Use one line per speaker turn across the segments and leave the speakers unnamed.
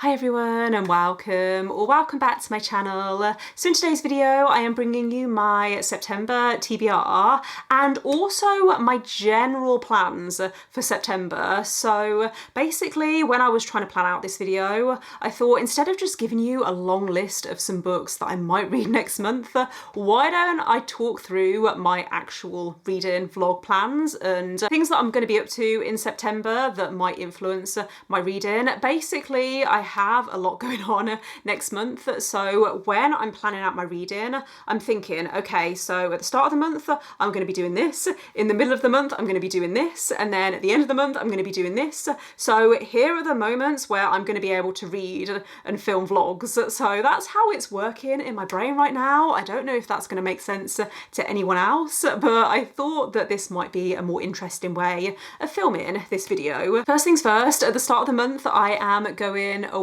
Hi everyone and welcome or welcome back to my channel. So in today's video I am bringing you my September TBR and also my general plans for September. So basically when I was trying to plan out this video I thought instead of just giving you a long list of some books that I might read next month, why don't I talk through my actual reading vlog plans and things that I'm going to be up to in September that might influence my reading. Basically I have a lot going on next month, so when I'm planning out my reading I'm thinking, okay, so at the start of the month I'm going to be doing this, in the middle of the month I'm going to be doing this, and then at the end of the month I'm going to be doing this. So here are the moments where I'm going to be able to read and film vlogs. So that's how it's working in my brain right now. I don't know if that's going to make sense to anyone else, but I thought that this might be a more interesting way of filming this video. First things first, at the start of the month I am going away.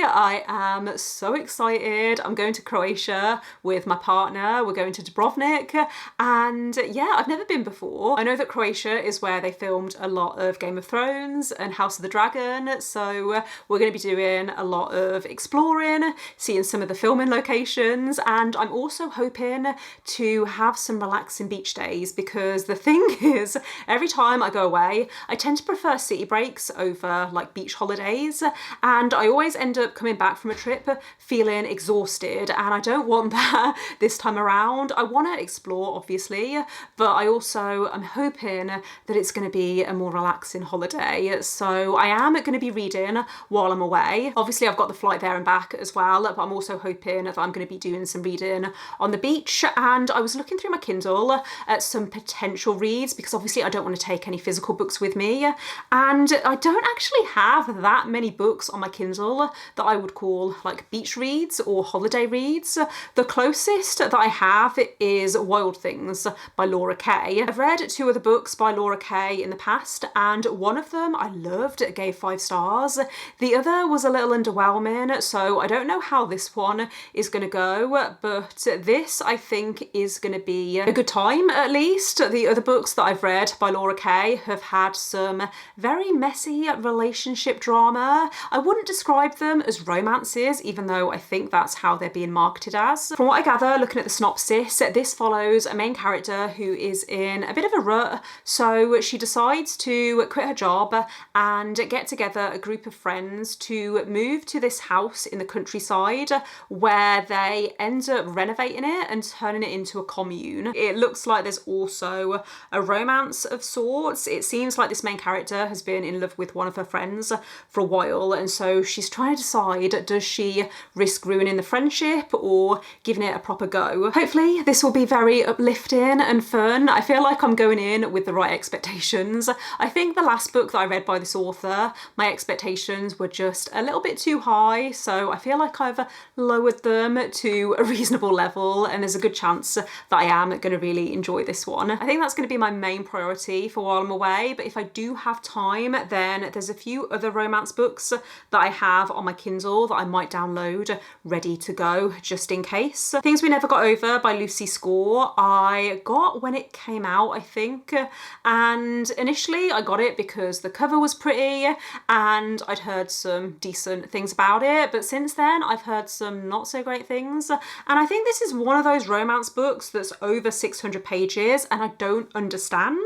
I am so excited. I'm going to Croatia with my partner. We're going to Dubrovnik, and yeah, I've never been before. I know that Croatia is where they filmed a lot of Game of Thrones and House of the Dragon, so we're going to be doing a lot of exploring, seeing some of the filming locations, and I'm also hoping to have some relaxing beach days, because the thing is, every time I go away I tend to prefer city breaks over like beach holidays, and I always end up coming back from a trip feeling exhausted, and I don't want that this time around. I want to explore obviously, but I also am hoping that it's going to be a more relaxing holiday. So I am going to be reading while I'm away. Obviously I've got the flight there and back as well, but I'm also hoping that I'm going to be doing some reading on the beach. And I was looking through my Kindle at some potential reads, because obviously I don't want to take any physical books with me, and I don't actually have that many books on my Kindle that I would call like beach reads or holiday reads. The closest that I have is Wild Things by Laura Kay. I've read two other books by Laura Kay in the past, and one of them I loved, gave 5 stars. The other was a little underwhelming, so I don't know how this one is going to go, but this I think is going to be a good time at least. The other books that I've read by Laura Kay have had some very messy relationship drama. I wouldn't describe them as romances, even though I think that's how they're being marketed as. From what I gather, looking at the synopsis, this follows a main character who is in a bit of a rut, so she decides to quit her job and get together a group of friends to move to this house in the countryside where they end up renovating it and turning it into a commune. It looks like there's also a romance of sorts. It seems like this main character has been in love with one of her friends for a while, and so she's trying to decide, does she risk ruining the friendship or giving it a proper go? Hopefully this will be very uplifting and fun. I feel like I'm going in with the right expectations. I think the last book that I read by this author, my expectations were just a little bit too high, so I feel like I've lowered them to a reasonable level, and there's a good chance that I am going to really enjoy this one. I think that's going to be my main priority for while I'm away, but if I do have time, then there's a few other romance books that I have on my Kindle that I might download ready to go just in case. Things We Never Got Over by Lucy Score I got when it came out, I think, and initially I got it because the cover was pretty and I'd heard some decent things about it, but since then I've heard some not so great things, and I think this is one of those romance books that's over 600 pages, and I don't understand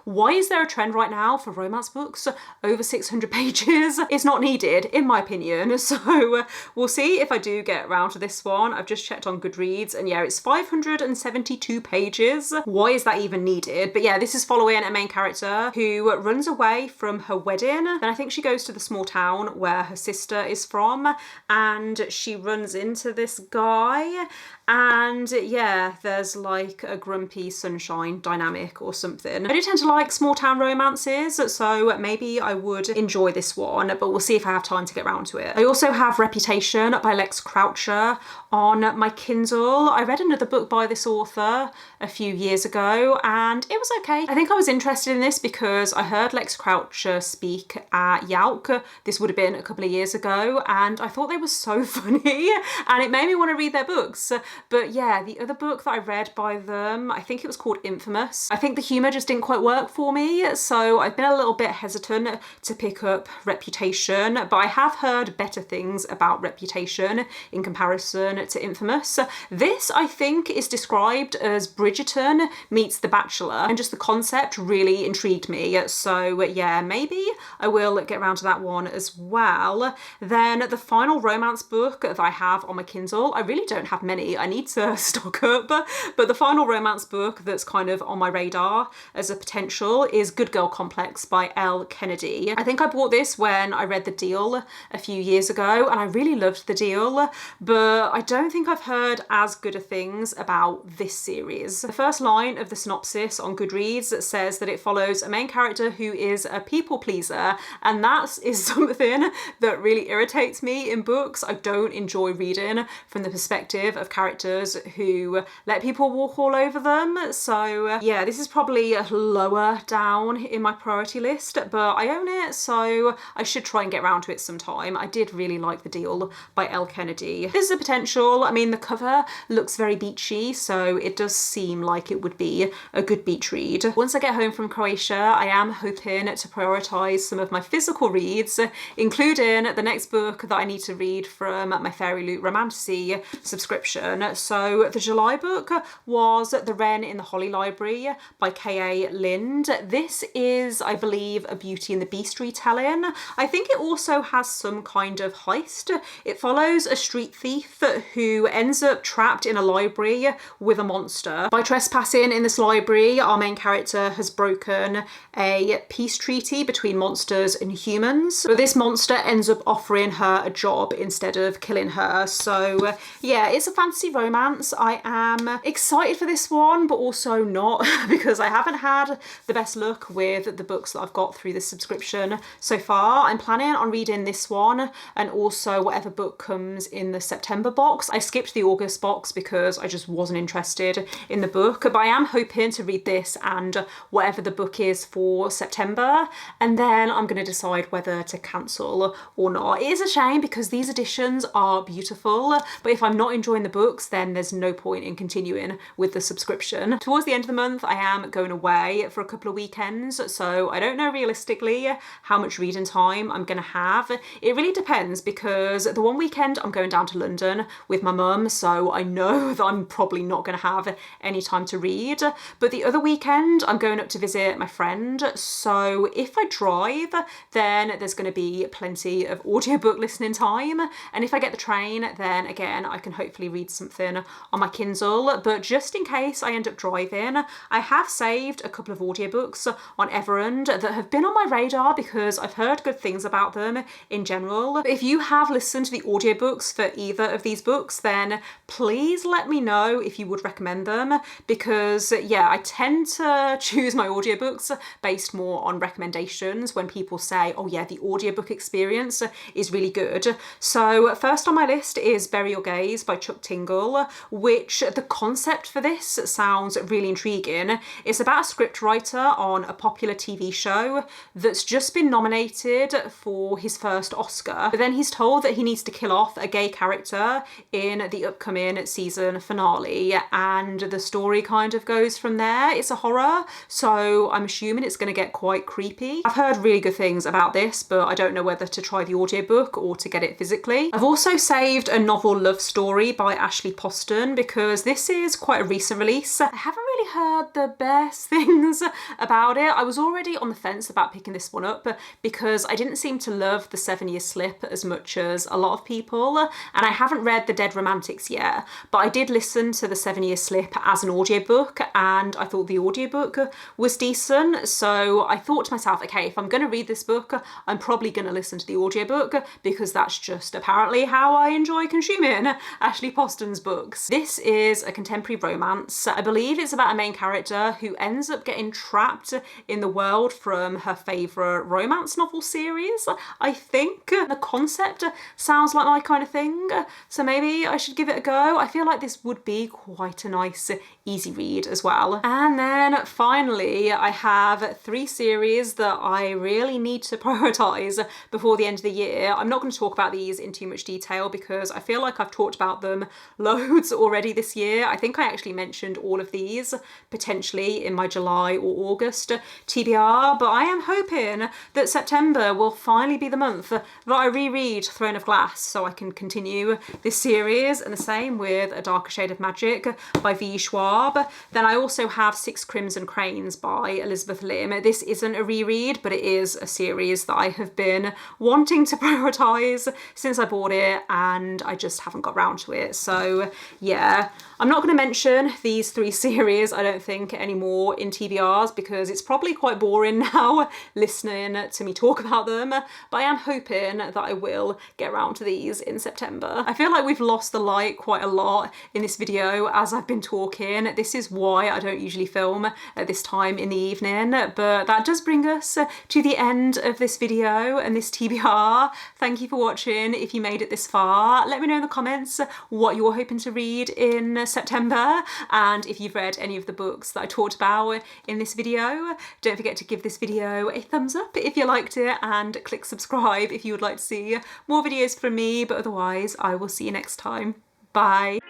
why is there a trend right now for romance books over 600 pages. It's not needed in my opinion, so we'll see if I do get around to this one. I've just checked on Goodreads and yeah, it's 572 pages. Why is that even needed? But yeah, this is following a main character who runs away from her wedding. Then I think she goes to the small town where her sister is from, and she runs into this guy, and yeah, there's like a grumpy sunshine dynamic or something. I do tend to like small town romances, so maybe I would enjoy this one, but we'll see if I have time to get around to it. I also have Reputation by Lex Croucher on my Kindle. I read another book by this author a few years ago and it was okay. I think I was interested in this because I heard Lex Croucher speak at Yauk. This would have been a couple of years ago, and I thought they were so funny and it made me want to read their books. But yeah, the other book that I read by them, I think it was called Infamous. I think the humour just didn't quite work for me, so I've been a little bit hesitant to pick up Reputation, but I have heard better things about Reputation in comparison to Infamous. This, I think, is described as Bridgerton meets The Bachelor, and just the concept really intrigued me. So yeah, maybe I will get around to that one as well. Then the final romance book that I have on my Kindle, I really don't have many, I need to stock up, but the final romance book that's kind of on my radar as a potential is Good Girl Complex by Elle Kennedy. I think I bought this when I read The Deal a few years ago, and I really loved The Deal, but I don't think I've heard as good of things about this series. The first line of the synopsis on Goodreads says that it follows a main character who is a people pleaser, and that is something that really irritates me in books. I don't enjoy reading from the perspective of characters who let people walk all over them. So yeah, this is probably lower down in my priority list, but I own it, so I should try and get around to it sometime. I did really like The Deal by Elle Kennedy. This is a potential. I mean, the cover looks very beachy, so it does seem like it would be a good beach read. Once I get home from Croatia, I am hoping to prioritise some of my physical reads, including the next book that I need to read from my Fairy Loot Romantasy subscription. So the July book was The Wren in the Holly Library by K.A. Lind. This is, I believe, a Beauty and the Beast retelling. I think it also has some kind of heist. It follows a street thief who ends up trapped in a library with a monster. By trespassing in this library, our main character has broken a peace treaty between monsters and humans. But this monster ends up offering her a job instead of killing her. So yeah, it's a fantasy romance. I am excited for this one, but also not, because I haven't had the best luck with the books that I've got through this subscription so far. I'm planning on reading this one and also whatever book comes in the September box. I skipped the August box because I just wasn't interested in the book, but I am hoping to read this and whatever the book is for September, and then I'm going to decide whether to cancel or not. It is a shame because these editions are beautiful, but if I'm not enjoying the books, then there's no point in continuing with the subscription. Towards the end of the month, I am going away for a couple of weekends, so I don't know realistically how much reading time I'm going to have. It really depends, because the one weekend I'm going down to London with my mum, so I know that I'm probably not going to have any time to read, but the other weekend I'm going up to visit my friend, so if I drive, then there's going to be plenty of audiobook listening time, and if I get the train, then again I can hopefully read something on my Kindle. But just in case I end up driving, I have saved a couple of audiobooks on Everend that have been on my radar because I've heard good things about them in general. If you have listened to the audiobooks for either of these books, then please let me know if you would recommend them, because yeah, I tend to choose my audiobooks based more on recommendations when people say, oh yeah, the audiobook experience is really good. So first on my list is Bury Your Gaze by Chuck Tingle, which the concept for this sounds really intriguing. It's about a scriptwriter on a popular TV show that's just been nominated for his first Oscar, but then he's told that he needs to kill off a gay character in the upcoming season finale, and the story kind of goes from there. It's a horror, so I'm assuming it's going to get quite creepy. I've heard really good things about this, but I don't know whether to try the audiobook or to get it physically. I've also saved a novel love story by Ashley Poston because this is quite a recent release. I haven't really heard the best things about it. I was already on the fence about picking this one up because I didn't seem to love The 7 Year Slip as much as a lot of people, and I haven't read The Dead Romantics yet, but I did listen to The 7 Year Slip as an audiobook, and I thought the audiobook was decent, so I thought to myself, okay, if I'm going to read this book, I'm probably going to listen to the audiobook because that's just apparently how I enjoy consuming Ashley Poston's books. This is a contemporary romance. I believe it's about a main character who ends up getting trapped in the world from her favourite romance novel series. I think the concept sounds like my kind of thing, so maybe I should give it a go. I feel like this would be quite a nice easy read as well. And then finally, I have 3 series that I really need to prioritise before the end of the year. I'm not going to talk about these in too much detail because I feel like I've talked about them loads already this year. I think I actually mentioned all of these potentially in my July or August TBR, but I am hoping that September will finally be the month that I reread Throne of Glass so I can continue this series, and the same with A Darker Shade of Magic by V. Schwab. Then I also have Six Crimson Cranes by Elizabeth Lim. This isn't a reread, but it is a series that I have been wanting to prioritise since I bought it, and I just haven't got round to it. So yeah, I'm not going to mention these 3 series, I don't think, anymore in TBRs because it's probably quite boring now listening to me talk about them, but I am hoping that I will get around to these in September. I feel like we've lost the light quite a lot in this video as I've been talking. This is why I don't usually film at this time in the evening, but that does bring us to the end of this video and this TBR. Thank you for watching. If you made it this far, let me know in the comments what you're hoping to read in September, and if you've read any of the books that I talked about in this video. Don't forget to give this video a thumbs up if you liked it, and click subscribe if you would like to see more videos from me, but otherwise I will see you next time. Bye.